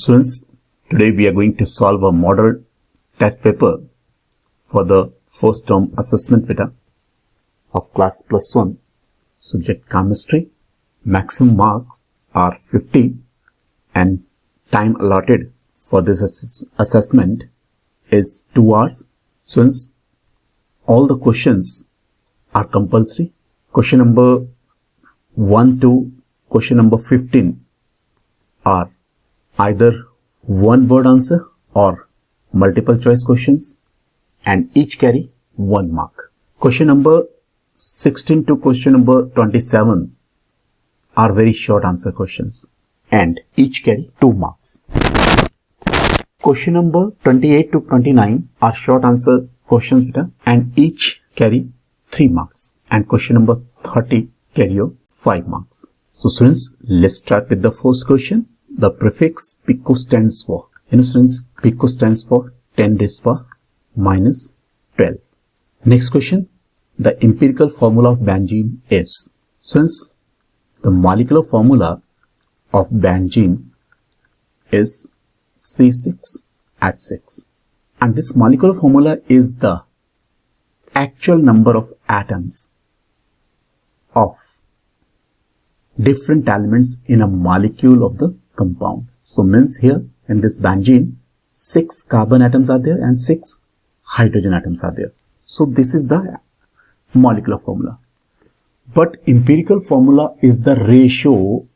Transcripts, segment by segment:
Students, today we are going to solve a model test paper for the first term assessment beta of class +1, subject chemistry. Maximum marks are 50 and time allotted for this assessment is 2 hours. Since all the questions are compulsory, question number 1 to question number 15 are either one word answer or multiple choice questions and each carry 1 mark. Question number 16 to question number 27 are very short answer questions and each carry 2 marks. Question number 28 to 29 are short answer questions beta and each carry 3 marks, and question number 30 carry 5 marks. So students, let's start with the first question. The prefix pico stands for, students, pico stands for 10 raised to minus 12. Next question, the empirical formula of benzene is. Since the molecular formula of benzene is C6H6, and this molecular formula is the actual number of atoms of different elements in a molecule of the compound. So means here in this benzene 6 carbon atoms are there and 6 hydrogen atoms are there. So this is the molecular formula. But empirical formula is the ratio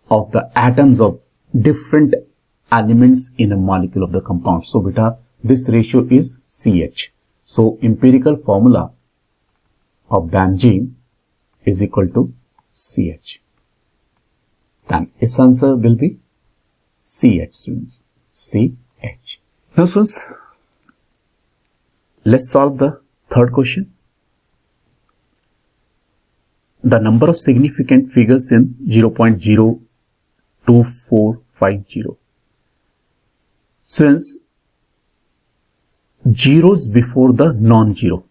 of the atoms of different elements in a molecule of the compound. So beta, this ratio is CH. So empirical formula of benzene is equal to CH. Then its answer will be CH, students. CH. Now students, let's solve the third question. The number of significant figures in 0.02450. Since zeros before the non-zero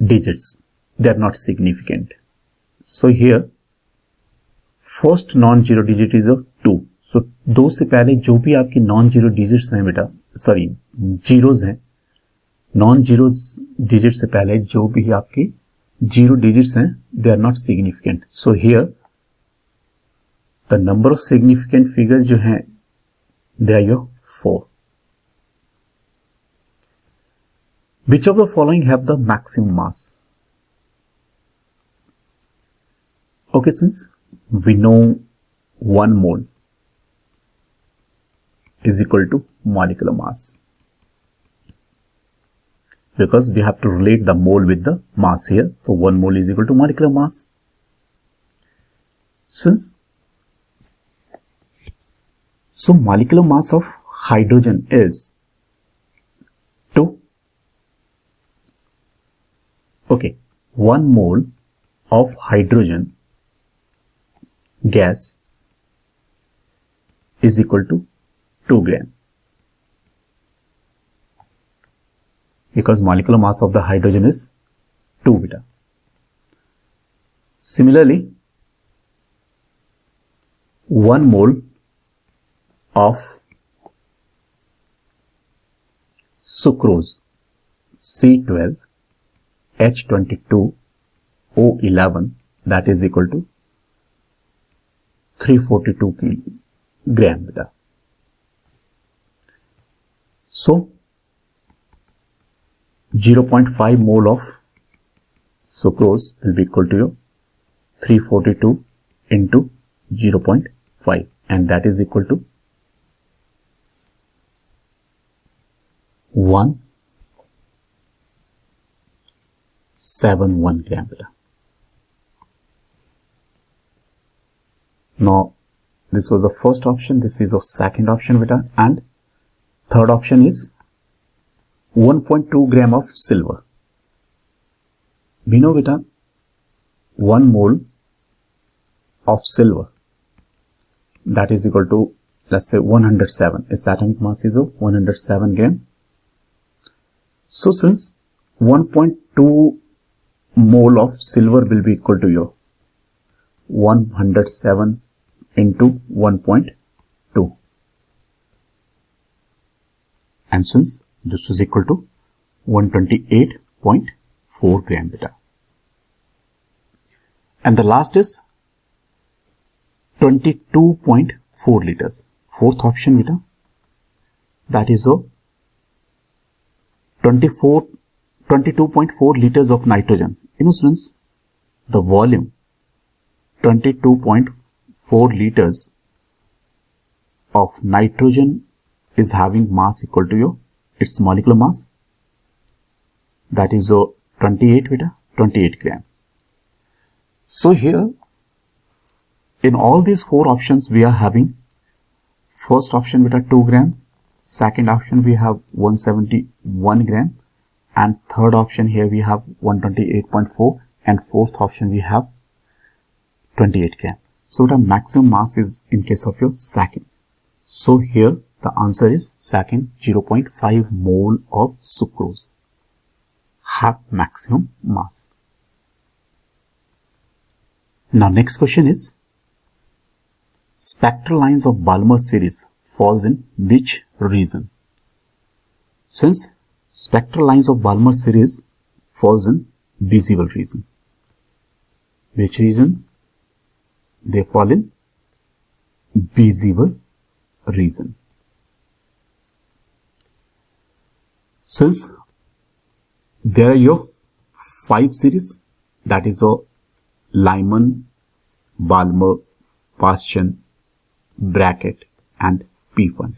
digits, they are not significant. So here first non zero digit is 2. सो 2 से पहले जो भी आपकी non zero digits हैं बेटा, sorry zeros हैं, non zero digit से पहले जो भी आपकी जीरो डिजिट्स हैं, they are not significant. So here the number of significant figures जो हैं they are your 4. Which of the following have the maximum mass? Okay students, we know 1 mole is equal to molecular mass because we have to relate the mole with the mass here. So 1 mole is equal to molecular mass. So molecular mass of hydrogen is 2. Okay, 1 mole of hydrogen gas is equal to 2 gram because molecular mass of the hydrogen is 2 beta. Similarly, 1 mole of sucrose C12H22O11, that is equal to 342 gram beta. So 0.5 mole of sucrose will be equal to your 342 into 0.5, and that is equal to 171 gram beta. Now this was the first option, this is the second option beta, and third option is 1.2 gram of silver. We know beta 1 mole of silver, that is equal to, let's say 107. Its atomic mass is of 107 gram. So since 1.2 mole of silver will be equal to your 107 into 1.2. and since this is equal to 128.4 gram beta. And the last is 22.4 liters. Fourth option beta, that is 22.4 liters of nitrogen. You know students, the volume 22.4 liters of nitrogen is having mass equal to its molecular mass, that is 28 gram. So here in all these four options we are having first option beta 2 gram, second option we have 171 gram, and third option here we have 128.4, and fourth option we have 28 gram. So the maximum mass is in case of your second. So here the answer is second. 0.5 mole of sucrose have maximum mass. Now next question is, spectral lines of Balmer series falls in which region? Since spectral lines of Balmer series falls in visible region. Which region? They fall in visible region. Since there are your 5 series, that is Lyman, Balmer, Paschen, Brackett and P-Fund.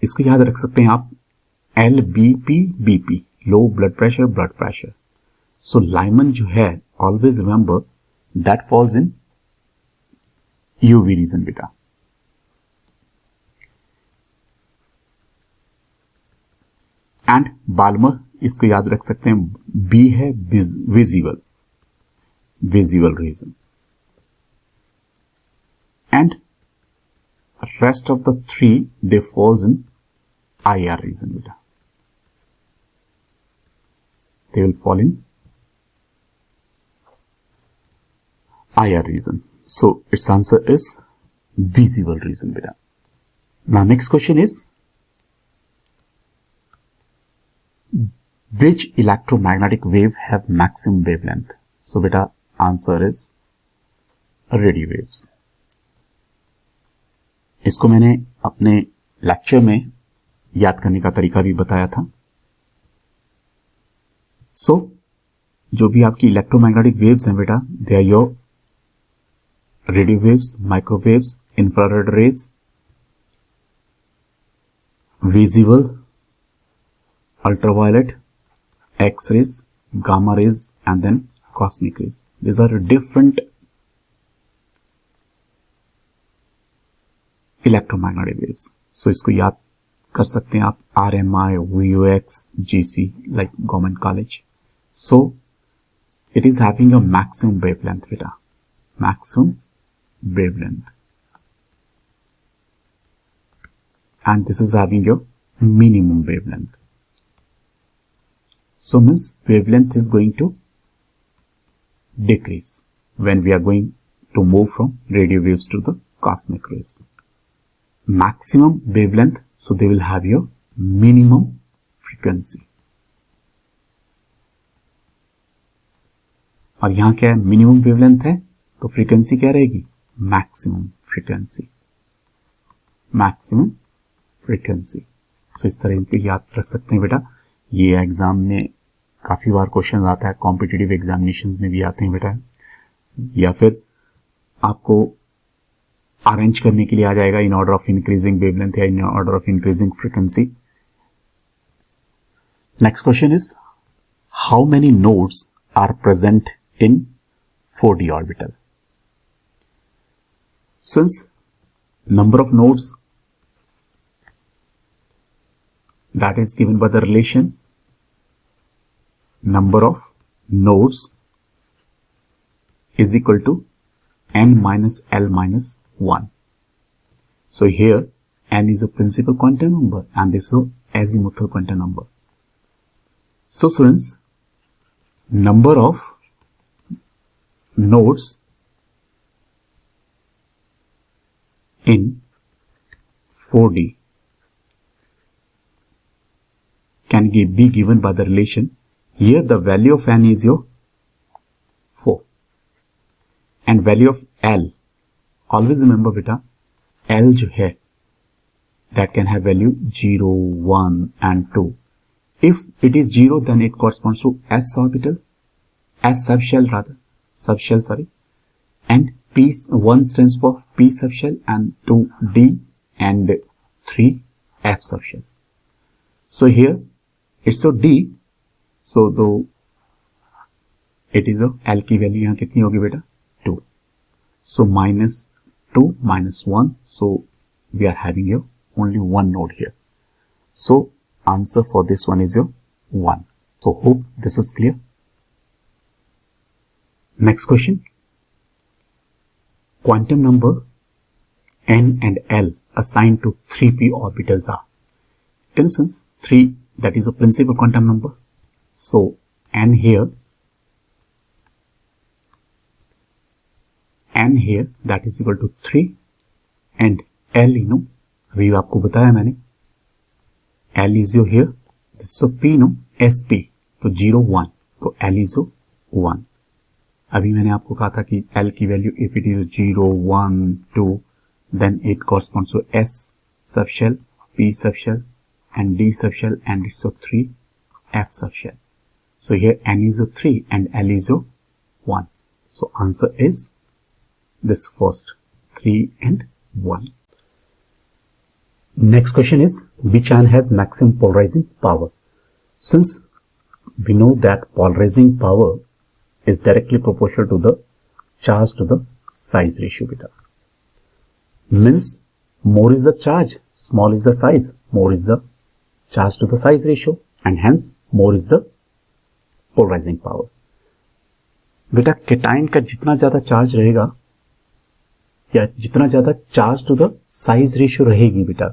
इसको याद रख सकते हैं आप LBP, BP, low blood pressure. So Lyman जो है, always remember that falls in UV region beta. And Balmer इसको याद रख सकते हैं, B है visible region. And rest of the 3 they falls in IR region beta. They will fall in IR region. So its answer is visible region beta. Now next question is, which electromagnetic wave have maximum wavelength? So beta answer is radio waves. इसको मैंने अपने lecture में याद करने का तरीका भी बताया था. सो जो भी आपकी इलेक्ट्रोमैग्नेटिक वेव्स हैं बेटा, they are your radio waves, microwaves, infrared rays, visible, ultraviolet, X-rays, gamma rays and then cosmic rays. These are different electromagnetic waves. So इसको याद कर सकते हैं आप, RMI, VOX, GC, like government college. So it is having a maximum wavelength beta, maximum wavelength, and this is having your minimum wavelength. So means wavelength is going to decrease when we are going to move from radio waves to the cosmic rays. Maximum wavelength, so they will have your minimum frequency. और यहां क्या है, minimum wavelength है तो frequency क्या रहेगी, maximum frequency, maximum frequency. सो इस तरह इनको याद रख सकते हैं बेटा. ये एग्जाम में काफी बार क्वेश्चन आता है, कॉम्पिटिटिव एग्जामिनेशंस में भी आते हैं बेटा, या फिर आपको अरेंज करने के लिए आ जाएगा in order of increasing wavelength या in order of increasing frequency. Next question is, how many nodes are present in 4d orbital? Since number of nodes that is given by the relation number of nodes is equal to n minus L minus 1. So here n is a principal quantum number and this is azimuthal quantum number. So students, number of nodes in 4D can be given by the relation. Here the value of n is your 4 and value of L, always remember beta, L जो है that can have value 0, 1 and 2. If it is 0 then it corresponds to S orbital, S subshell rather, subshell sorry, and P, 1 stands for P subshell and 2 D and 3 F subshell. So here it's a D, so though it is a L की value यहाँ कितनी होगी बेटा 2. So minus 2 minus 1, so we are having your only one node here. So answer for this one is your 1. So hope this is clear. Next question. Quantum number n and L assigned to 3p orbitals are. For instance, 3, that is a principal quantum number. So n here that is equal to 3 and L, you know, अभी आपको बताया मैंने, L is your here, this is P, no, SP, तो 0, 1, तो L is your 1. अभी मैंने आपको कहा था कि L की value if it is 0, 1, 2, then it corresponds to S subshell, P subshell and D subshell and it's a 3 F subshell. So here N is a 3 and L is a 1. So answer is this first 3 and 1. Next question is, which ion has maximum polarizing power? Since we know that polarizing power is directly proportional to the charge to the size ratio beta. Means more is the charge, small is the size, more is the charge to the size ratio and hence more is the polarizing power. बेटा cation का जितना ज्यादा charge रहेगा या जितना ज्यादा charge to the size ratio रहेगी बेटा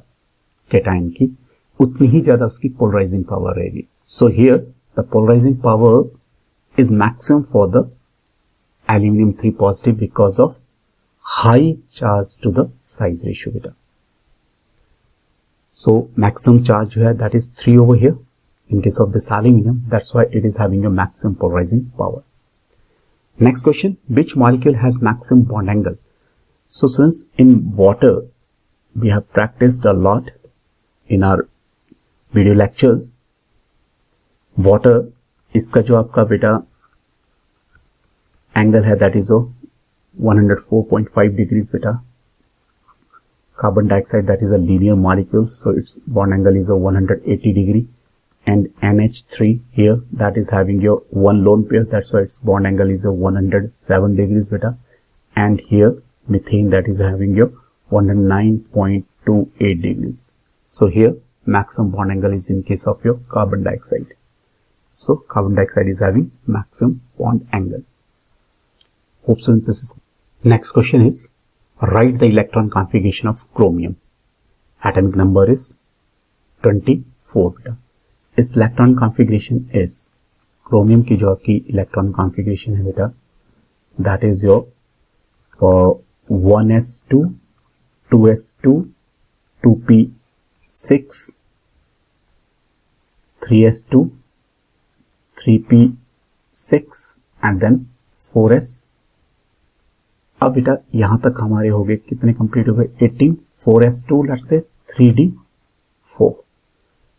केटाइन की, उतनी ही ज्यादा उसकी पोलराइजिंग पावर रहेगी. So here the polarising power is maximum for the aluminium 3 positive because of high charge to the size ratio बेटा. सो मैक्सिमम चार्ज जो है that is 3 over here in case of this aluminum, that's why it is having a maximum polarizing power. Next question, which molecule has maximum bond angle? So since in water we have practiced a lot in our video lectures, water इसका जो आपका बेटा angle है that is 104.5 degrees बेटा. Carbon dioxide, that is a linear molecule, so its bond angle is 180 degree. And NH3 here, that is having your one lone pair, that's why its bond angle is 107 degrees beta. And here methane, that is having your 109.28 degrees. So here maximum bond angle is in case of your carbon dioxide. So carbon dioxide is having maximum bond angle. Hope so this is. Next question is, write the electron configuration of chromium. Atomic number is 24 beta. इस electron configuration is, chromium की जो आपकी electron configuration है बेटा that is your 1s2 2s2 2p6 3s2 3p6 and then 4s. अब बेटा यहां तक हमारे हो गए कितने कंप्लीट हो गए 18. 4s2 let's say 3d4.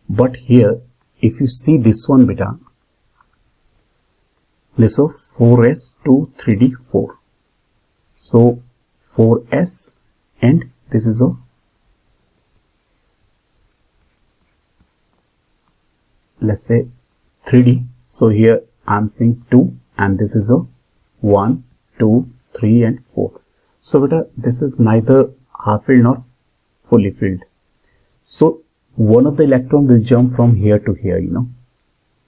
But here if you see this one beta, this is 4s2 3d4. So 4s and this is a let's say 3d. So here I am saying 2 and this is a 1 2 3 and 4. So beta this is neither half filled nor fully filled. So one of the electron will jump from here to here, you know,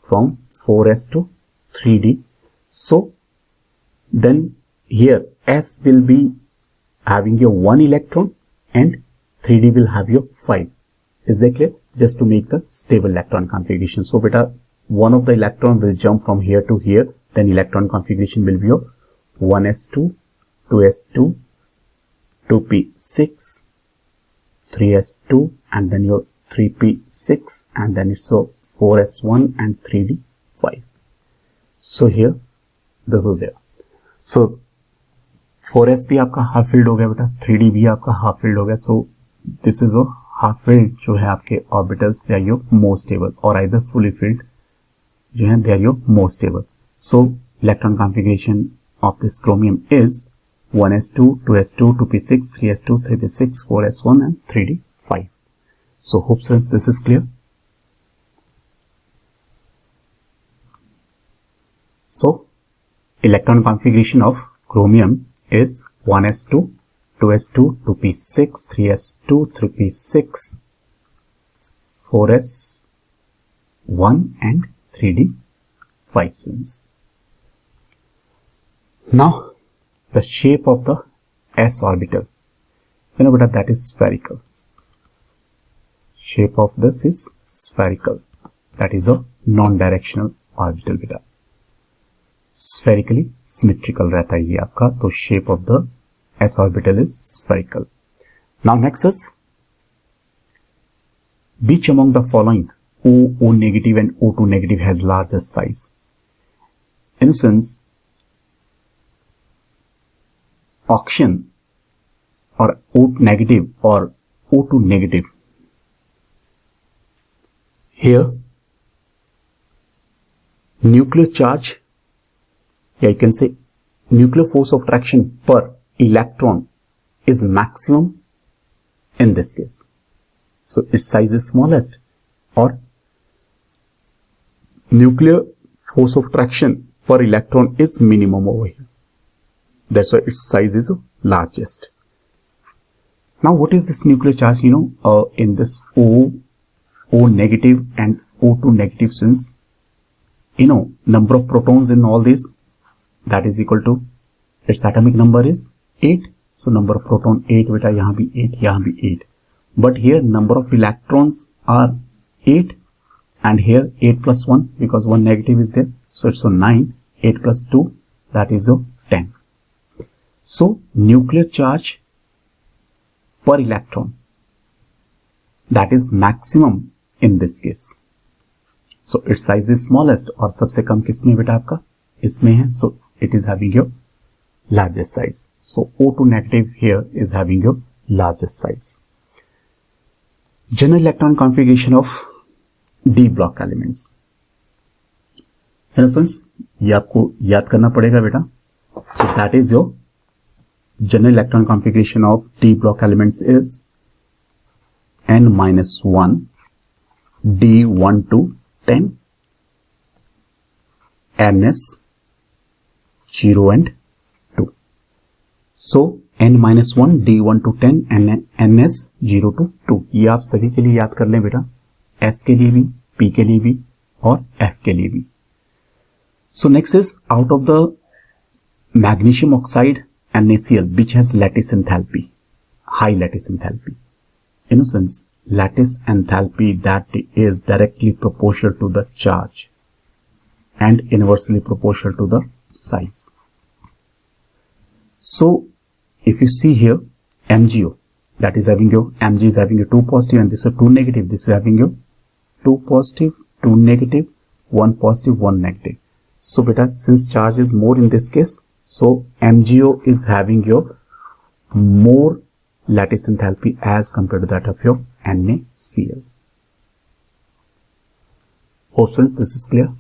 from 4s to 3d. So then here s will be having your 1 electron and 3d will have your 5. Is that clear? Just to make the stable electron configuration. So beta one of the electron will jump from here to here, then electron configuration will be your 1s2 2s2 2p6 3s2 and then your 3p6 and then it's a 4s1 and 3d5. So here this is there. So 4s भी आपका half filled हो गया बेटा, 3d भी आपका half filled हो गया. So this is a half filled जो है आपके orbitals, they are your more stable, और आइदर फुली फिल्ड जो है they are your more stable. So electron configuration of this chromium is 1s2, 2s2, 2p6, 3s2, 3p6, 4s1 and 3d5. So hope since this is clear. So electron configuration of chromium is 1s2, 2s2, 2p6, 3s2, 3p6, 4s1 and 3d5 students. Now the shape of the s orbital, you know beta, that is spherical. Shape of this is spherical, that is a non-directional orbital beta. Spherically symmetrical रहता है ये आपका, तो shape of the s orbital is spherical. Now next is, which among the following O negative and O2 negative has largest size? In a sense, oxygen or O negative or O2 negative, here nuclear charge, yeah, you can say nuclear force of attraction per electron is maximum in this case, so its size is smallest, or nuclear force of attraction per electron is minimum over here, that's why its size is largest. Now what is this nuclear charge? You know, in this O negative and O2 negative students, you know, number of protons in all this, that is equal to its atomic number is 8. So number of proton 8 beta, यहाँ भी 8, यहाँ भी 8. But here number of electrons are 8 and here 8 plus 1 because one negative is there. So it's 9. 8 plus 2, that is 10. So nuclear charge per electron, that is maximum in this case. So its size is smallest, और सबसे कम किसमें बेटा आपका इसमें है, so it is having your largest size. So O2 negative here is having your largest size. General electron configuration of D block elements. Innocence, ये आपको याद करना पड़ेगा बेटा. So that is your general electron configuration of D block elements is n-1 D1 to 10, ns 0 and 2. So n-1 D1 to 10 ns 0 to 2. ये आप सभी के लिए याद कर लें बेटा, s के लिए भी, p के लिए भी और f के लिए भी. So next is, out of the magnesium oxide NaCl which has lattice enthalpy, high lattice enthalpy. In a sense, lattice enthalpy that is directly proportional to the charge and inversely proportional to the size. So if you see here MgO, that is having your Mg is having your 2 positive and this is 2 negative, this is having your 2 positive, 2 negative, 1 positive, 1 negative. So beta, since charge is more in this case, so MgO is having your more lattice enthalpy as compared to that of your NaCl. Hope students this is clear.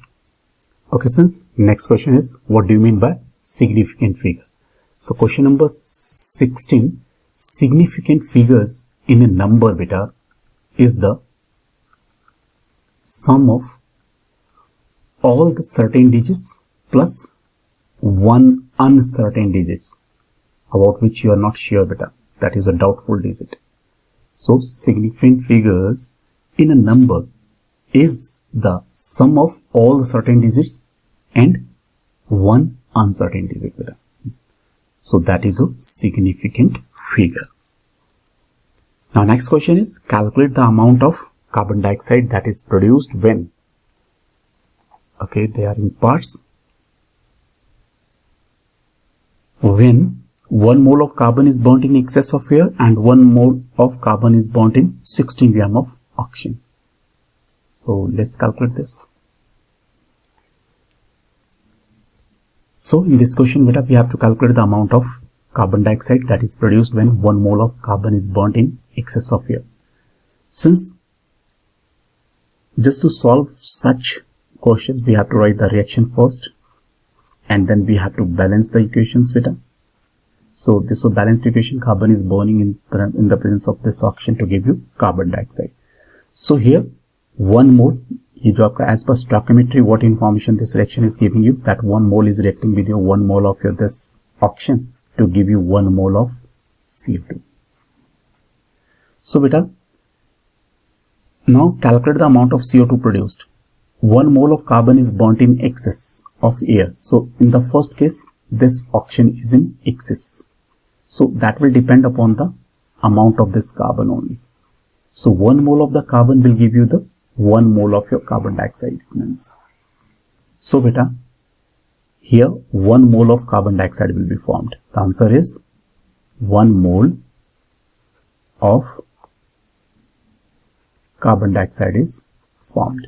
Okay students, next question is, what do you mean by significant figure? So question number 16, significant figures in a number beta is the sum of all the certain digits plus one uncertain digits about which you are not sure beta, that is a doubtful digit. So significant figures in a number is the sum of all the certain digits and one uncertain digit beta. So that is a significant figure. Now next question is, calculate the amount of carbon dioxide that is produced when, okay, they are in parts, when 1 mole of carbon is burnt in excess of air and 1 mole of carbon is burnt in 16 gram of auction. So let's calculate this. So in this question beta, we have to calculate the amount of carbon dioxide that is produced when 1 mole of carbon is burnt in excess of air. Since just to solve such questions, we have to write the reaction first and then we have to balance the equations beta. So this was balanced equation, carbon is burning in the presence of this oxygen to give you carbon dioxide. So here 1 mole, as per stoichiometry, what information this reaction is giving you, that 1 mole is reacting with your 1 mole of your this oxygen to give you 1 mole of CO2. So beta, now calculate the amount of CO2 produced. 1 mole of carbon is burnt in excess of air. So in the first case, this oxygen is in excess. So that will depend upon the amount of this carbon only. So 1 mole of the carbon will give you the 1 mole of your carbon dioxide. So beta, here 1 mole of carbon dioxide will be formed. The answer is 1 mole of carbon dioxide is formed.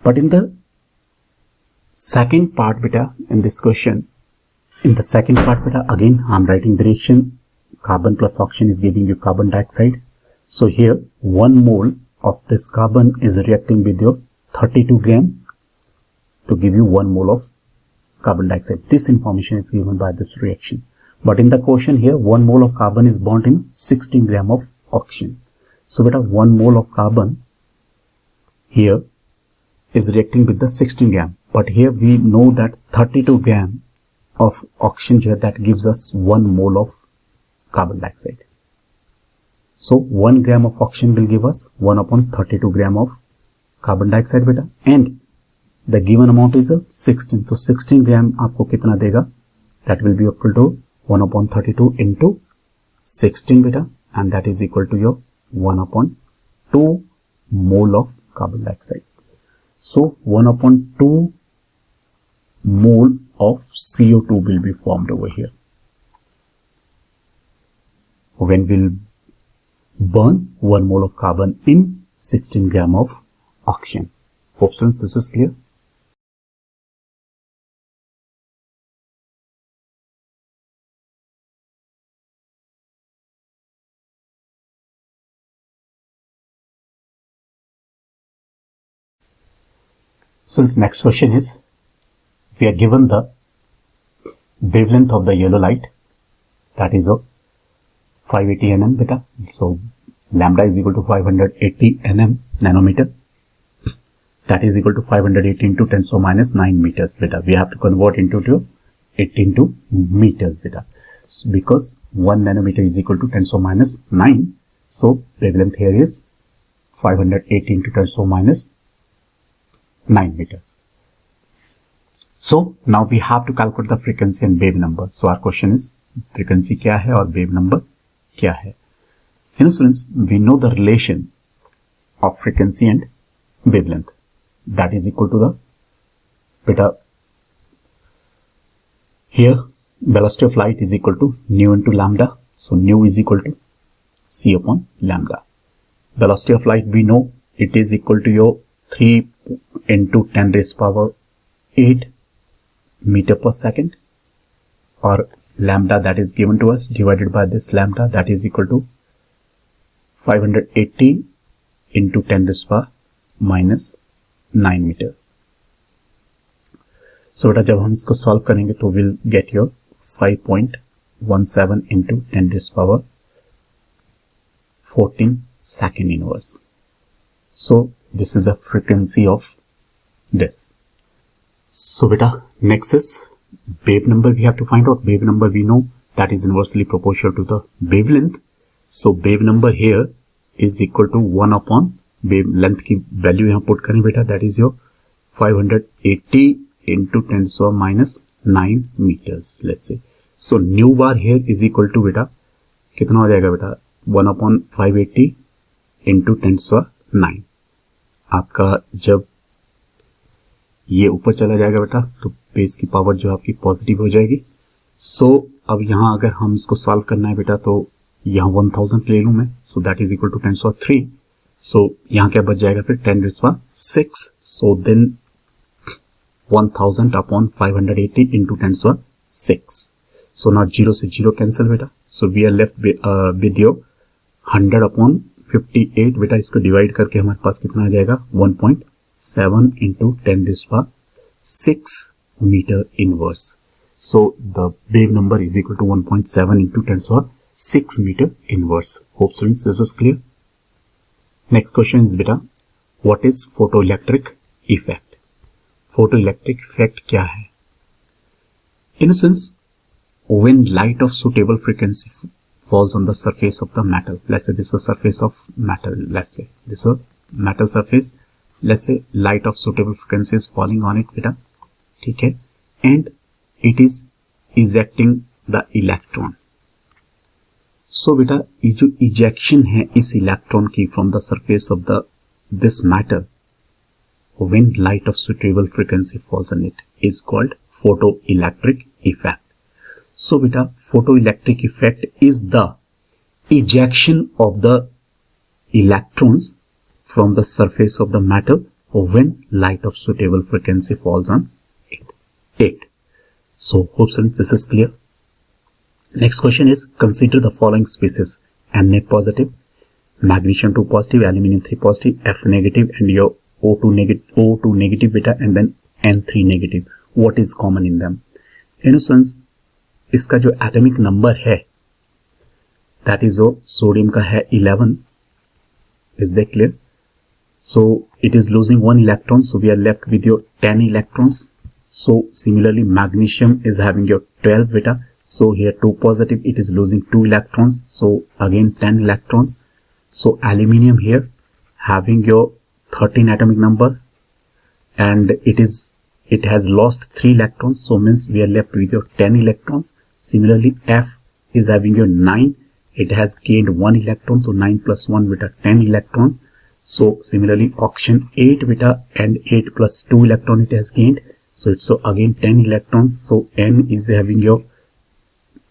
But in the second part beta, in this question, in the second part beta, again I am writing the reaction, carbon plus oxygen is giving you carbon dioxide. So here 1 mole of this carbon is reacting with your 32 gram to give you 1 mole of carbon dioxide. This information is given by this reaction. But in the question here, 1 mole of carbon is burnt in 16 gram of oxygen. So beta, 1 mole of carbon here is reacting with the 16 gram. But here we know that 32 gram of oxygen here, that gives us 1 mole of carbon dioxide. So 1 gram of oxygen will give us 1 upon 32 gram of carbon dioxide beta, and the given amount is 16. So 16 gram आपको कितना देगा? That will be equal to 1 upon 32 into 16 beta, and that is equal to your 1 upon 2 mole of carbon dioxide. So 1 upon 2 mole of CO2 will be formed over here when we'll burn 1 mole of carbon in 16 gram of oxygen. Hope students this is clear. So this next question is, we are given the wavelength of the yellow light, that is of 580 nm beta. So lambda is equal to 580 nm nanometer, that is equal to 580 into 10 to minus 9 meters beta. We have to convert into it into meters beta, because 1 nanometer is equal to 10 to minus 9. So wavelength here is 580 into 10 to minus 9 meters. So now we have to calculate the frequency and wave number. So our question is, frequency क्या है और wave number क्या है? You know students, we know the relation of frequency and wavelength, that is equal to the beta. Here velocity of light is equal to nu into lambda. So nu is equal to c upon lambda. Velocity of light we know it is equal to your 3 into 10 raised power 8 meter per second, or lambda that is given to us divided by this lambda, that is equal to 580 into 10 raised power minus 9 metre. So बेटा जब हम इसको solve करेंगे तो will get your 5.17 into 10 raised power 14 second inverse. So this is a frequency of this. So beta next is wave number. We have to find out wave number. We know that is inversely proportional to the wavelength. So wave number here is equal to 1 upon wavelength की value यहाँ put करें बेटा, that is your 580 into 10 to the minus 9 meters let's say. So nu bar here is equal to बेटा कितना हो जाएगा बेटा 1 upon 580 into 10 to the 9. आपका जब ये ऊपर चला जाएगा बेटा तो बेस की पावर जो आपकी पॉजिटिव हो जाएगी. सो अब यहाँ अगर हम इसको सॉल्व करना है बेटा तो यहाँ 1000 ले लूँ मैं. So that is equal to 10 to the 3. So यहाँ क्या बच जाएगा फिर 10⁶, so then 1000 upon 580 into 10⁶. So now 0 से 0 कैंसिल बेटा. So we are left with your 100 upon 58 बेटा. इसको डिवाइड करके हमारे पास कितना आ जाएगा 1.7 into 10⁶ metre inverse. So the wave number is equal to 1.7 into 10⁶ meter inverse. Hope students this is clear. Next question is beta, what is photoelectric effect? Photoelectric effect क्या है? In a sense, when light of suitable frequency falls on the surface of the metal, let's say this is a surface of metal, let's say this is a metal surface, let's say light of suitable frequency is falling on it beta, ठीक है, and it is ejecting the electron. So बेटा ये जो ejection है इस electron की from the surface of the this matter when light of suitable frequency falls on it is called photoelectric effect. So बेटा photoelectric effect is the ejection of the electrons from the surface of the matter when light of suitable frequency falls on it. So hope this is clear. Next question is, consider the following species: Na positive, magnesium 2 positive, aluminum 3 positive, F negative, and your O2 negative beta, and then N3 negative. What is common in them? In a sense, इसका जो atomic number है that is वो sodium का है 11. Is that clear? So it is losing 1 electron, so we are left with your 10 electrons. So similarly magnesium is having your 12 beta, so here 2 positive, it is losing 2 electrons, so again 10 electrons. So aluminium here having your 13 atomic number and it has lost 3 electrons, so means we are left with your 10 electrons. Similarly F is having your 9, it has gained 1 electron, so 9 plus 1 beta 10 electrons. So similarly oxygen 8 beta and 8 plus 2 electron it has gained. So it's so again 10 electrons. So N is having your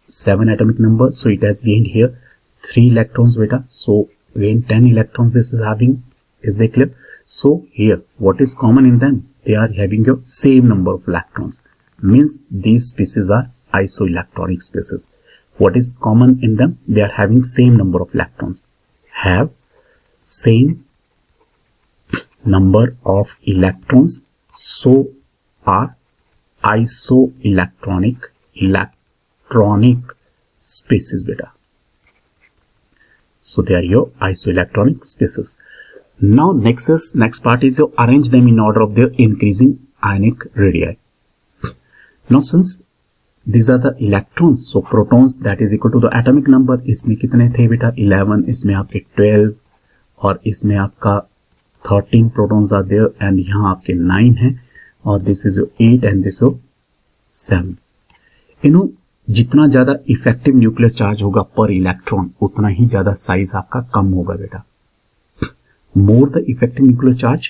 7 atomic number. So it has gained here 3 electrons beta. So again 10 electrons this is having. Is that clear? So here what is common in them? They are having your same number of electrons. Means these species are isoelectronic species. What is common in them? They are having same number of electrons. Have same number of electrons. So are isoelectronic species beta. So they are your isoelectronic species. Now next part is you arrange them in order of their increasing ionic radii. Now since these are the electrons, so protons that is equal to the atomic number. इसमें कितने थे बेटा 11, इसमें आपके 12 और इसमें आपका 13 protons are there and यहाँ आपके 9 हैं और this is your 8 and this is 7. जितना ज्यादा इफेक्टिव न्यूक्लियर चार्ज होगा पर इलेक्ट्रॉन उतना ही ज्यादा साइज आपका कम होगा बेटा. More the effective nuclear charge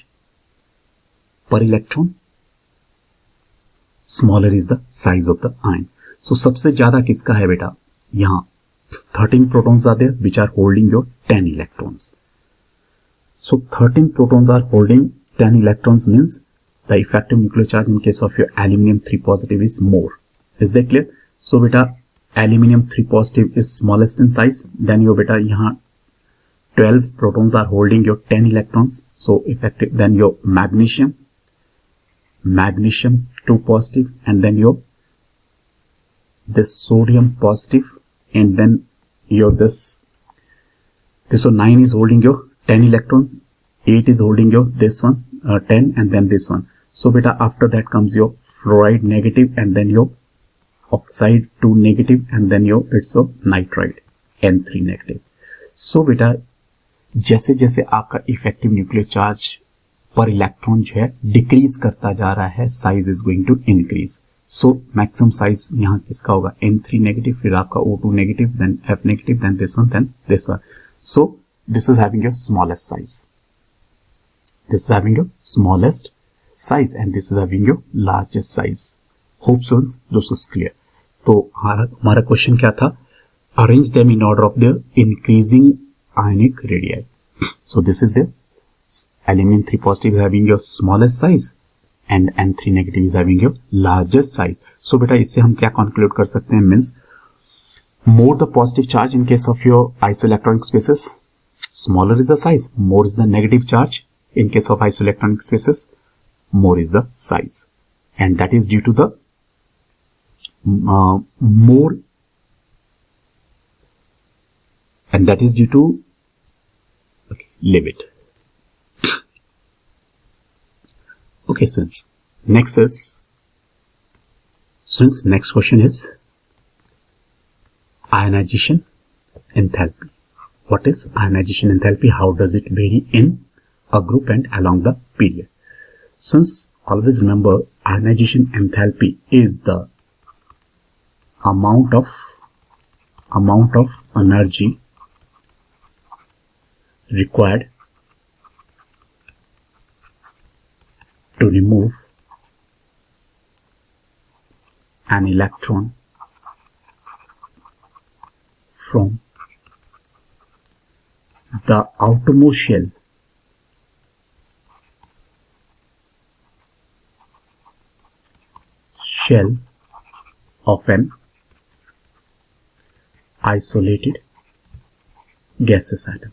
पर electron smaller is the size of the ion. So सबसे ज्यादा किसका है बेटा, यहां 13 protons are there which are holding your 10 electrons. So 13 protons are holding 10 electrons means the effective nuclear charge in case of your aluminium 3 positive is more. Is that clear? So बेटा aluminium 3 positive is smallest in size, then your बेटा यहां 12 protons are holding your 10 electrons, so effective. Then your magnesium 2 positive, and then your this sodium positive, and then your this so 9 is holding your 10 electron, 8 is holding your this one 10, and then this one. So beta after that comes your fluoride negative, and then your oxide 2 negative, and then your it's a nitride N3 negative. So beta जैसे जैसे आपका effective nuclear charge पर electron जो है decrease करता जा रहा है, size is going to increase. So maximum size यहाँ किसका होगा N3 नेगेटिव, फिर आपका O2 negative, then F negative, then this one, then this one. So this is having your smallest size, this is having your smallest size, and this is having your largest size. Hope so this is clear. तो हमारा question क्या था, arrange them in order of their increasing ionic radii. So this is the aluminum 3 positive is having your smallest size and N3 negative is having your largest size. So बेटा इससे हम क्या conclude कर सकते हैं, means more the positive charge in case of your isoelectronic spaces, smaller is the size, more is the negative charge in case of isoelectronic spaces, more is the size, and that is due to the more, and that is due to, okay, leave it. Okay, students, next question is ionization enthalpy. What is ionization enthalpy? How does it vary in a group and along the period? Since always remember, ionization enthalpy is the amount of energy required to remove an electron from the outermost shell of an isolated gaseous atom.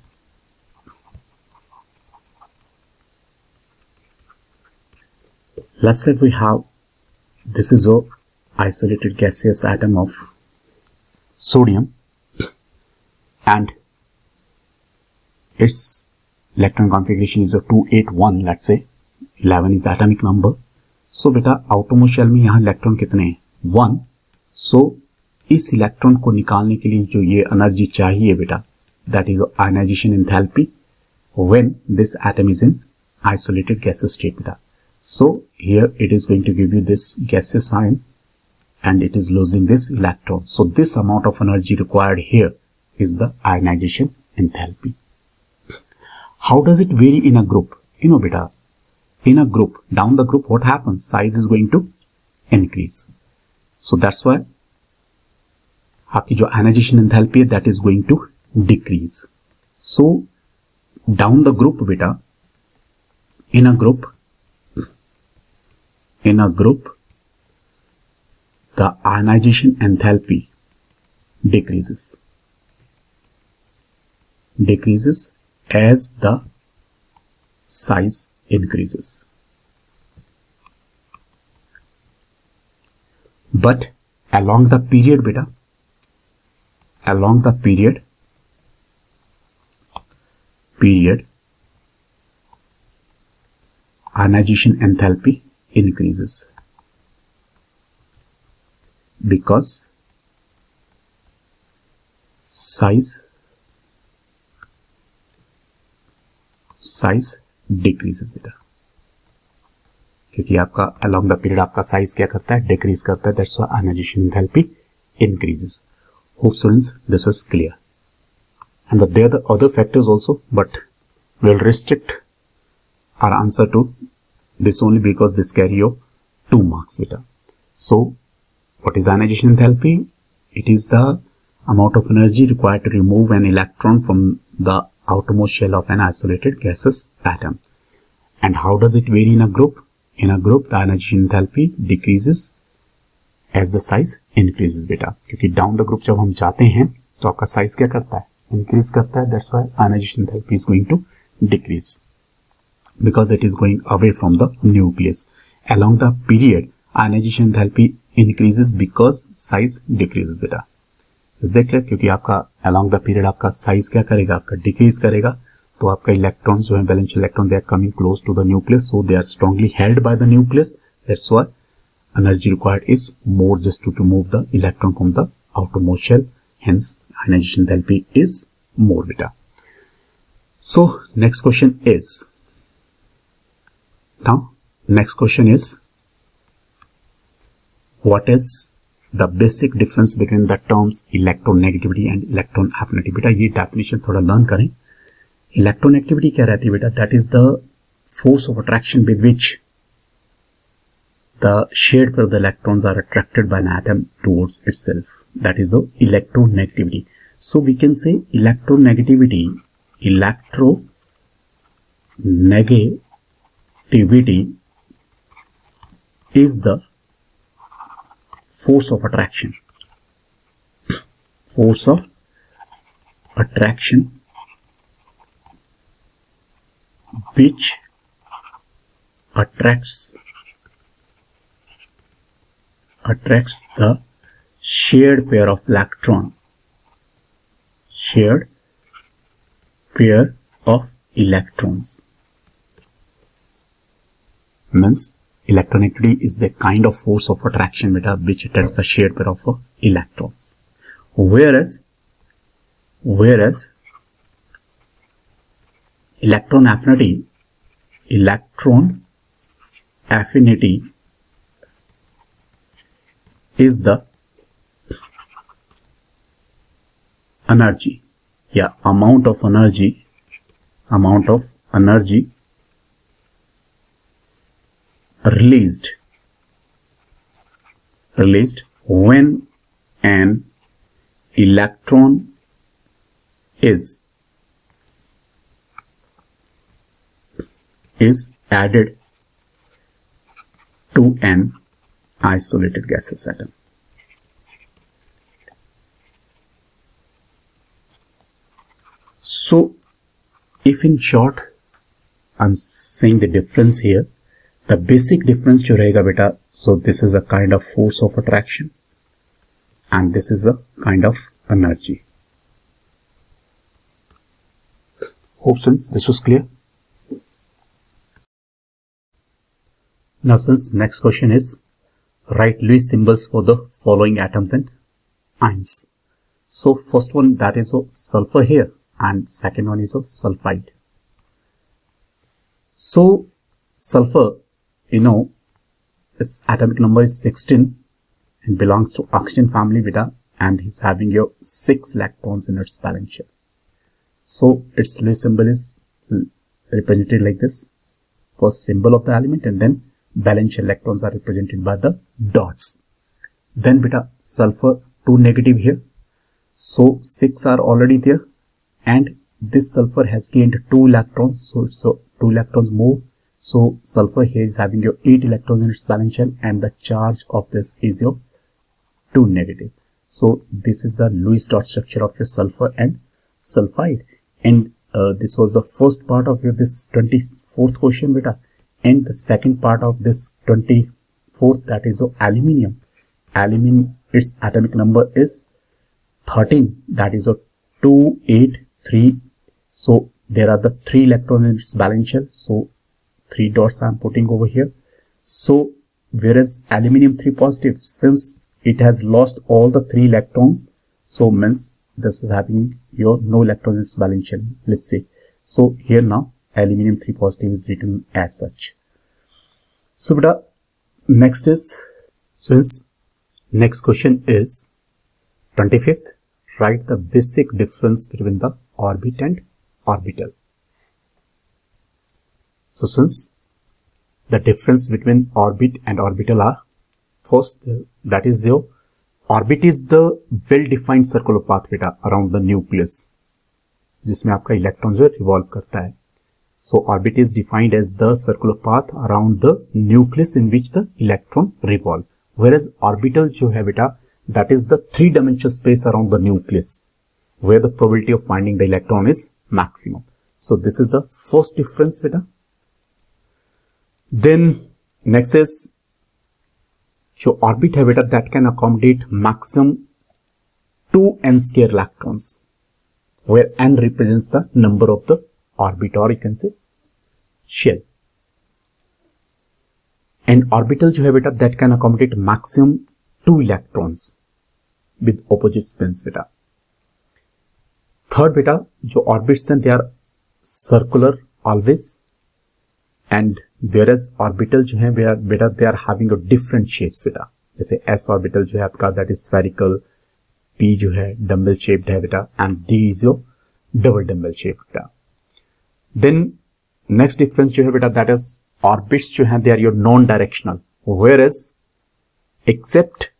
Let's say we have, this is a isolated gaseous atom of sodium and its electron configuration is a 281, let's say 11 is the atomic number. So बेटा outermost shell में यहाँ electron कितने हैं, 1. So इस electron को निकालने के लिए जो ये एनर्जी चाहिए बेटा, that is ionization enthalpy when this atom is in isolated gaseous state बेटा. So here it is going to give you this gaseous sign and it is losing this electron. So this amount of energy required here is the ionization enthalpy. How does it vary in a group? You know beta, in a group, down the group, what happens? Size is going to increase. So that's why आपकी जो ionization enthalpy है, that is going to decrease. So down the group beta, in a group, the ionization enthalpy decreases as the size increases. But along the period beta, ionization enthalpy increases because size decreases बेटा, क्योंकि आपका along the period आपका size क्या करता है, decrease करता है. That's why ionization enthalpy increases. Hope students this is clear. And there are the other factors also, but we'll restrict our answer to this only because this carry your 2 marks beta. So what is ionization enthalpy? It is the amount of energy required to remove an electron from the outermost shell of an isolated gaseous atom. And how does it vary in a group? In a group, the ionization enthalpy decreases as the size increases beta. क्योंकि down the group जब हम जाते हैं तो आपका size क्या करता है, increase करता है. That's why ionization enthalpy is going to decrease because it is going away from the nucleus. Along the period, ionization enthalpy increases because size decreases beta. देख ले, क्योंकि आपका along the period आपका size क्या करेगा, आपका decrease करेगा, तो आपका electrons जो है valence electrons they are coming close to the nucleus, so they are strongly held by the nucleus. That's why energy required is more just to remove the electron from the outermost shell. Hence ionization enthalpy is more beta. So next question is, what is the basic difference between the terms electronegativity and electron affinity? बेटा ये definition थोड़ा learn करें. Electronegativity क्या रहती है बेटा? That is the force of attraction with which the shared pair of the electrons are attracted by an atom towards itself. That is the electronegativity. So we can say electronegativity negativity is the force of attraction. Force of attraction which attracts the shared pair of electrons means electronegativity is the kind of force of attraction beta which attracts the shared pair of electrons, whereas electron affinity is the energy, amount of energy released when an electron is added to an isolated gaseous atom. So if in short I'm saying the difference here, the basic difference जो रहेगा बेटा, so this is a kind of force of attraction and this is a kind of energy. Hope students this was clear. Now since next question is write Lewis symbols for the following atoms and ions. So first one, that is sulfur here, and second one is sulfide. So sulfur, its atomic number is 16 and belongs to oxygen family beta, and is having 6 electrons in its valence shell. So its Lewis symbol is represented like this. First symbol of the element, and then valence shell electrons are represented by the dots. Then beta sulfur 2 negative here, so 6 are already there, and this sulfur has gained 2 electrons, so it's 2 electrons more. So sulfur here is having 8 electrons in its valence shell, and the charge of this is 2 negative. So this is the Lewis dot structure of your sulfur and sulfide. And this was the first part of this 24th question beta. And the second part of this 24th, that is aluminium. Aluminium, its atomic number is 13, that is 2, 8, 3. So there are the 3 electrons in its valence shell, so 3 dots I am putting over here. So whereas aluminium 3 positive, since it has lost all the 3 electrons, so means this is having no electrons in its valence shell, let's say. So here now aluminium 3 positive is written as such. So beta, next is, since next question is 25th, write the basic difference between the orbit and orbital. So since the difference between orbit and orbital are, first, that is orbit is the well-defined circular path beta around the nucleus, जिसमें आपका electron जो revolve करता है. So orbit is defined as the circular path around the nucleus in which the electron revolve. Whereas orbital जो है बेटा, that is the 3-dimensional space around the nucleus where the probability of finding the electron is maximum. So this is the first difference beta. Then next is जो orbit है बेटा, that can accommodate maximum 2 n square electrons, where n represents the number of the orbit, or you can say shell. And orbital जो है बेटा, that can accommodate maximum 2 electrons with opposite spins beta. Third beta, जो orbits हैं, they are circular always, and whereas orbital जो है बेटा, they are having a different shapes बेटा. जैसे s orbital जो है आपका, that is spherical, p जो है dumbbell shaped है बेटा, and d is your double dumbbell shaped बेटा. Then next difference जो है बेटा, that is orbits जो है, they are your non-directional, whereas except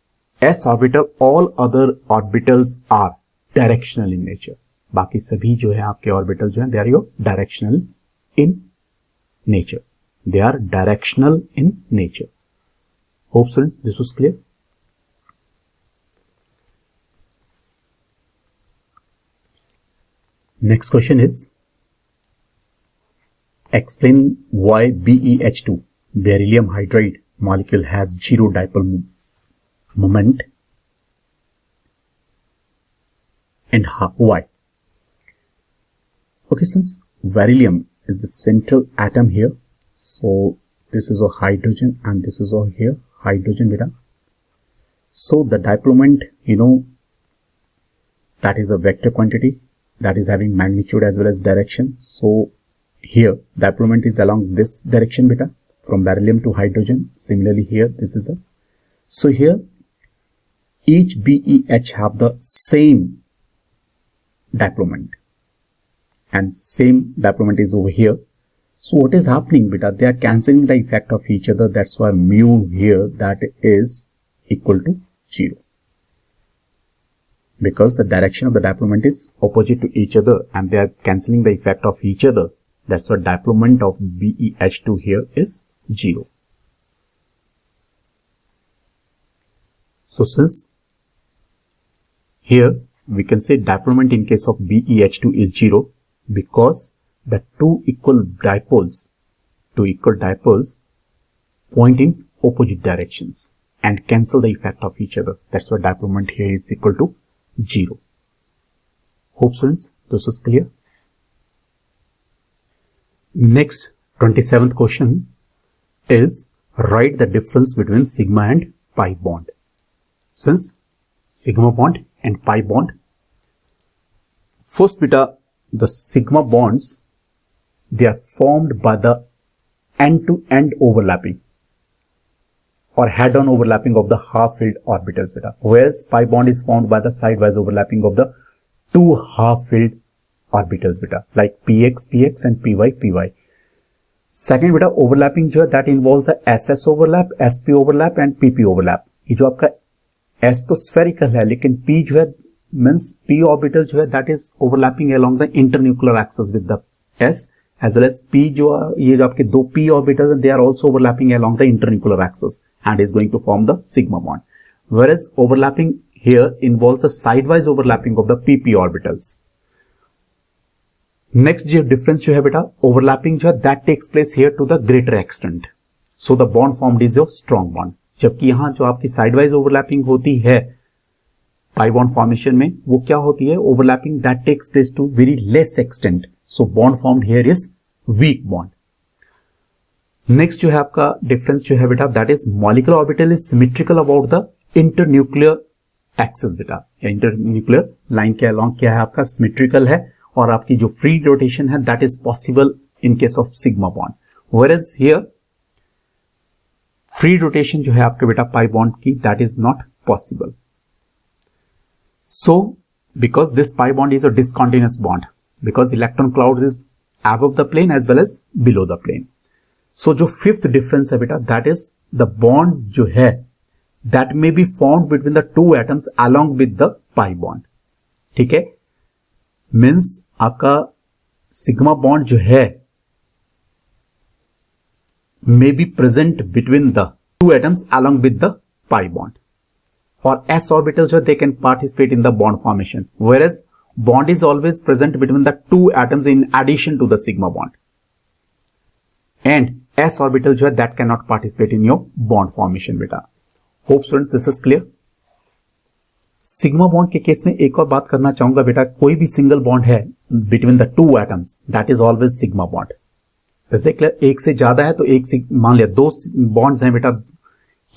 s orbital all other orbitals are directional in nature. बाकी सभी जो है आपके ऑर्बिटल जो है, they are your directional in nature. They are directional in nature. Hope students this was clear. Next question is, explain why BeH2, beryllium hydride molecule, has zero dipole moment and why. Okay, since beryllium is the central atom here, so this is a hydrogen and this is a here hydrogen beta. So the dipole moment, that is a vector quantity that is having magnitude as well as direction. So here dipole moment is along this direction beta, from beryllium to hydrogen. Similarly here this is a, so here each BeH have the same dipole moment and same dipole moment is over here. So what is happening beta, they are cancelling the effect of each other. That's why mu here that is equal to 0, because the direction of the dipole moment is opposite to each other and they are cancelling the effect of each other. That's why dipole moment of BeH2 here is 0. So since here we can say dipole moment in case of BeH2 is 0, because the two equal dipoles point in opposite directions and cancel the effect of each other. That's why dipole moment here is equal to 0. Hope students this is clear. Next, 27th question is, write the difference between sigma and pi bond. Since sigma bond and pi bond, first beta, the sigma bonds, they are formed by the end-to-end overlapping or head-on overlapping of the half-filled orbitals beta, whereas pi bond is formed by the side-wise overlapping of the two half-filled orbitals beta, like px and py. Second beta, overlapping जो है that involves the ss overlap, sp overlap and pp overlap. ये जो आपका s तो spherical है, लेकिन p जो है means p orbital जो है that is overlapping along the internuclear axis with the s, as well as p जो ये जो आपके दो p orbitals they are also overlapping along the internuclear axis and is going to form the sigma bond. Whereas overlapping here involves a sidewise overlapping of the pp orbitals. Next जो difference जो है बेटा, overlapping जो है that takes place here to the greater extent. So the bond formed is your strong bond. जबकि यहाँ जो आपकी sidewise overlapping होती है pi bond formation में, वो क्या होती है, overlapping that takes place to very less extent. So bond formed here is weak bond. Next जो है आपका difference जो है बेटा, that is molecular orbital is symmetrical about the internuclear axis बेटा. Internuclear line के along क्या है आपका symmetrical है, और आपकी जो free rotation है that is possible in case of sigma bond. Whereas here free rotation जो है आपके बेटा pi bond की that is not possible. So because this pi bond is a discontinuous bond, because electron clouds is above the plane as well as below the plane. So जो fifth difference है बेटा, that is the bond जो है that may be formed between the two atoms along with the pi bond. ठीक है, means आपका sigma bond जो है may be present between the two atoms along with the pi bond, और s orbitals जो they can participate in the bond formation, whereas bond is always present between the two atoms in addition to the sigma bond, and s orbital जो है that cannot participate in your bond formation बेटा. Hope students this is clear. Sigma bond के case में एक और बात करना चाहूंगा बेटा, कोई भी सिंगल बॉन्ड है between the two atoms that is always sigma bond. देख ले, एक से ज्यादा है तो एक, मान लिया दो बॉन्ड्स हैं बेटा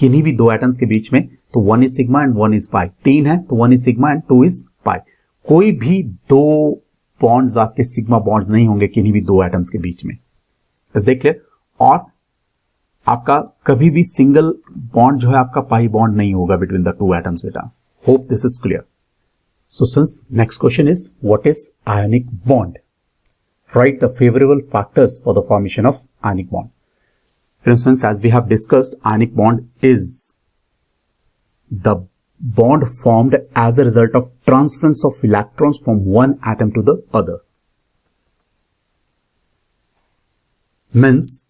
किन्हीं भी दो एटम्स के बीच में, तो one is sigma and one is pi. तीन है तो one is sigma and two is pi. कोई भी दो बॉन्ड्स आपके सिग्मा बॉन्ड्स नहीं होंगे किन्हीं भी दो एटम्स के बीच में. देख ले, और आपका कभी भी सिंगल बॉन्ड जो है आपका पाई बॉन्ड नहीं होगा बिटवीन द टू एटम्स बेटा. Hope this is clear. So since next question is, what is ionic bond? Write the favorable factors for the formation of ionic bond. For instance, as we have discussed, ionic bond is the bond formed as a result of transference of electrons from one atom to the other. Means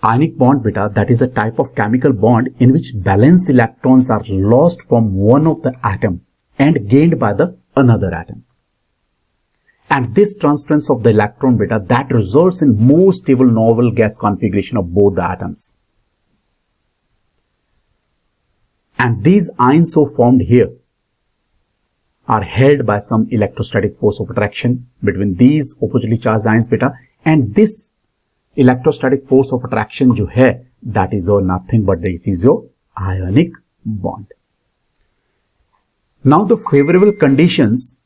ionic bond beta, that is a type of chemical bond in which valence electrons are lost from one of the atom and gained by the another atom. And this transference of the electron beta, that results in more stable novel gas configuration of both the atoms. And these ions so formed here are held by some electrostatic force of attraction between these oppositely charged ions beta, and this electrostatic force of attraction जो है, that is your nothing but this is your ionic bond. Now the favorable conditions,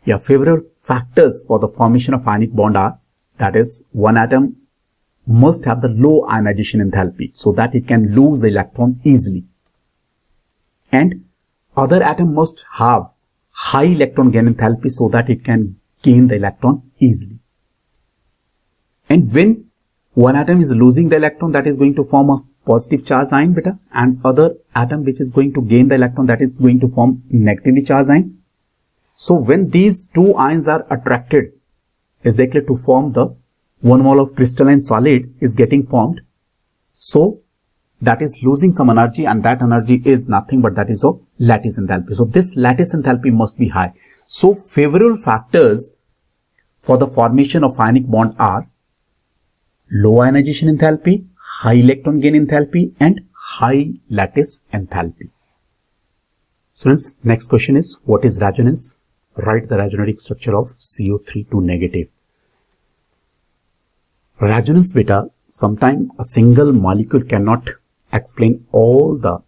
favorable factors for the formation of ionic bond are, that is, one atom must have the low ionization enthalpy so that it can lose the electron easily, and other atom must have high electron gain enthalpy so that it can gain the electron easily. And when one atom is losing the electron, that is going to form a positive charge ion beta, and other atom which is going to gain the electron, that is going to form negatively charged ion. So when these two ions are attracted exactly to form the 1 mole of crystalline solid is getting formed, so that is losing some energy, and that energy is nothing but that is a lattice enthalpy. So this lattice enthalpy must be high. So favorable factors for the formation of ionic bond are low ionization enthalpy, high electron gain enthalpy, and high lattice enthalpy. Students, next question is, what is resonance? Write the resonating structure of CO3 to negative. Resonance beta, sometimes a single molecule cannot explain all the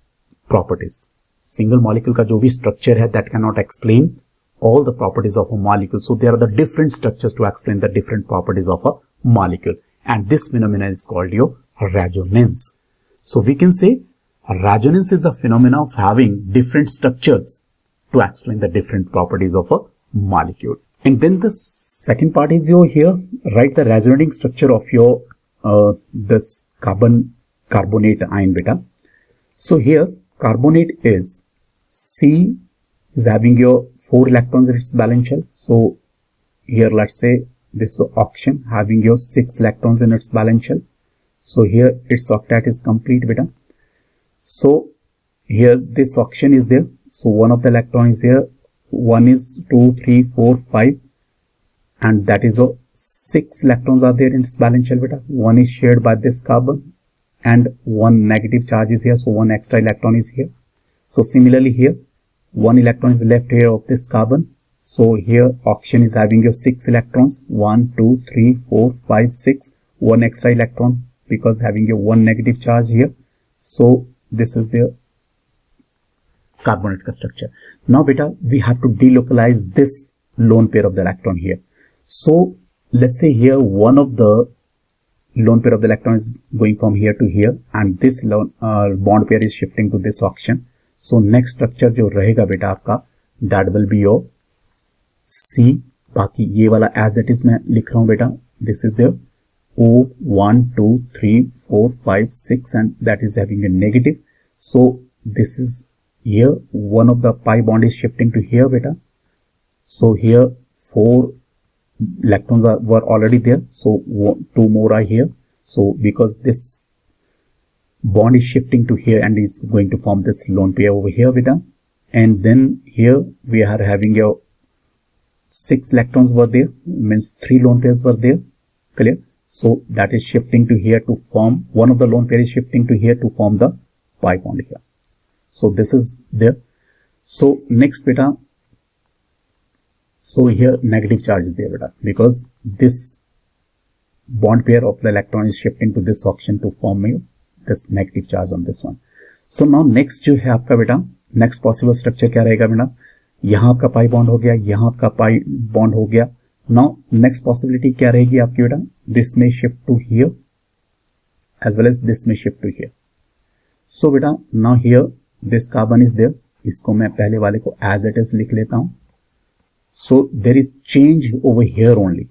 properties. Single molecule का जो भी structure है, that cannot explain all the properties of a molecule. So there are the different structures to explain the different properties of a molecule. And this phenomenon is called your resonance. So we can say resonance is the phenomena of having different structures to explain the different properties of a molecule. And then the second part is your here, write the resonating structure of your this carbonate ion beta. So here carbonate is C is having your 4 electrons in its valence shell. So here let's say this oxygen having your 6 electrons in its valence shell. So here its octet is complete beta. So here this oxygen is there. So one of the electron is here. 1 is 2, 3, 4, 5, and that is 6 electrons are there in its valence shell beta. 1 is shared by this carbon, and 1 negative charge is here. So 1 extra electron is here. So similarly here 1 electron is left here of this carbon. So here oxygen is having your 6 electrons, 1, 2, 3, 4, 5, 6, 1 extra electron because having your 1 negative charge here. So this is the carbonate structure. Now beta, we have to delocalize this lone pair of the electron here. So let's say here one of the lone pair of the electron is going from here to here, and this bond pair is shifting to this oxygen. So next structure जो रहेगा बेटा आपका, that will be your C. बाकी ये वाला as it is मैं लिख रहा हूँ बेटा. This is the O 1, 2, 3, 4, 5, 6, and that is having a negative. So this is here one of the pi bond is shifting to here beta. So here 4 electrons were already there. So 2 more are here. So because this bond is shifting to here and is going to form this lone pair over here beta. And then here we are having your 6 electrons were there, means 3 lone pairs were there. Clear? So that is shifting to here to form, one of the lone pair is shifting to here to form the pi bond here. So this is there. So next beta, so here negative charge is there beta, because this bond pair of the electron is shifting to this oxygen to form this negative charge on this one. So now next जो है आपका बेटा, next possible structure क्या रहेगा बेटा, यहाँ आपका pi bond हो गया, यहाँ आपका पाई बॉन्ड हो गया. नाउ नेक्स्ट पॉसिबिलिटी क्या रहेगी आपकी बेटा, दिस में shift to here as well as this में शिफ्ट टू हियर. सो बेटा now here this carbon is there, इसको मैं पहले वाले को एज इट इज लिख लेता हूं. So there is change over here only.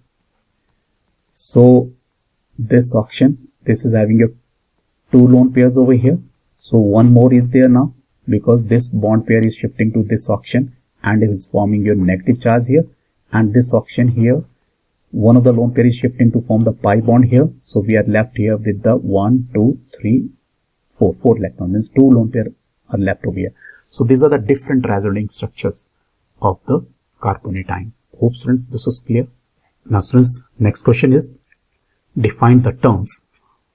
So this oxygen, this is having your 2 lone pairs over here. So one more is there now because this bond pair is shifting to this oxygen and it is forming your negative charge here, and this oxygen here one of the lone pair is shifting to form the pi bond here, so we are left here with the 1 2 3 4 electrons, means 2 lone pair are left over here. So these are the different resonating structures of the carbonatine. Hope students this was clear. Now students, next question is define the terms.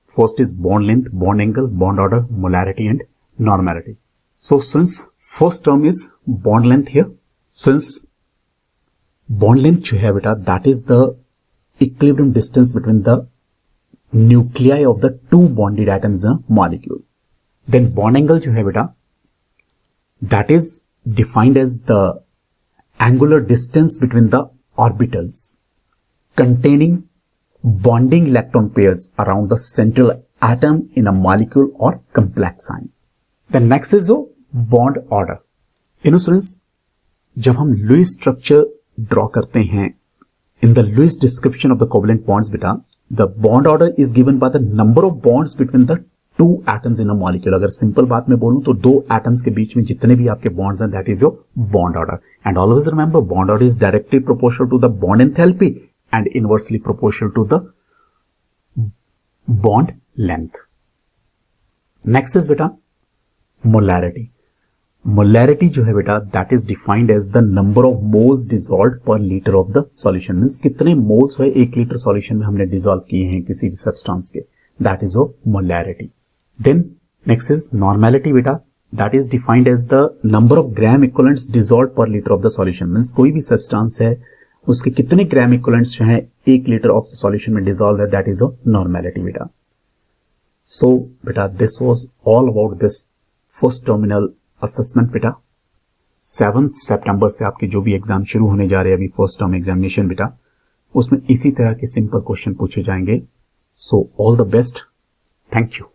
First is bond length, bond angle, bond order, molarity and normality. So since first term is bond length here, since bond length जो है बेटा that is the equilibrium distance between the nuclei of the two bonded atoms in a molecule. Then bond angle जो है बेटा that is defined as the angular distance between the orbitals containing bonding electron pairs around the central atom in a molecule or complex ion. Then next is bond order. Students, जब हम Lewis structure draw करते हैं in the Lewis description of the covalent bonds beta, the bond order is given by the number of bonds between the two atoms in a molecule. अगर simple बात में बोलूं तो दो atoms के बीच में जितने भी आपके bonds हैं, that is your bond order. And always remember, bond order is directly proportional to the bond enthalpy and inversely proportional to the bond length. Next is beta molarity. Molarity जो है बेटा that is defined as the number of moles dissolved per liter of the solution. Means कितने moles है 1 litre solution में हमने dissolve किए हैं किसी भी सब्सटेंस के, that is molarity. Then next is normality बेटा, that is defined as the number of gram equivalents dissolved per liter of the solution. Means कोई भी सब्सटेंस है उसके कितने ग्राम इक्विवेलेंट्स जो है 1 लीटर ऑफ सॉल्यूशन में डिसॉल्व है, that is normality बेटा. So बेटा this was all about this first terminal assessment बेटा. 7 सितंबर से आपके जो भी एग्जाम शुरू होने जा रहे हैं अभी फर्स्ट टर्म एग्जामिनेशन बेटा, उसमें इसी तरह के सिंपल क्वेश्चन पूछे जाएंगे. So all the best. Thank you.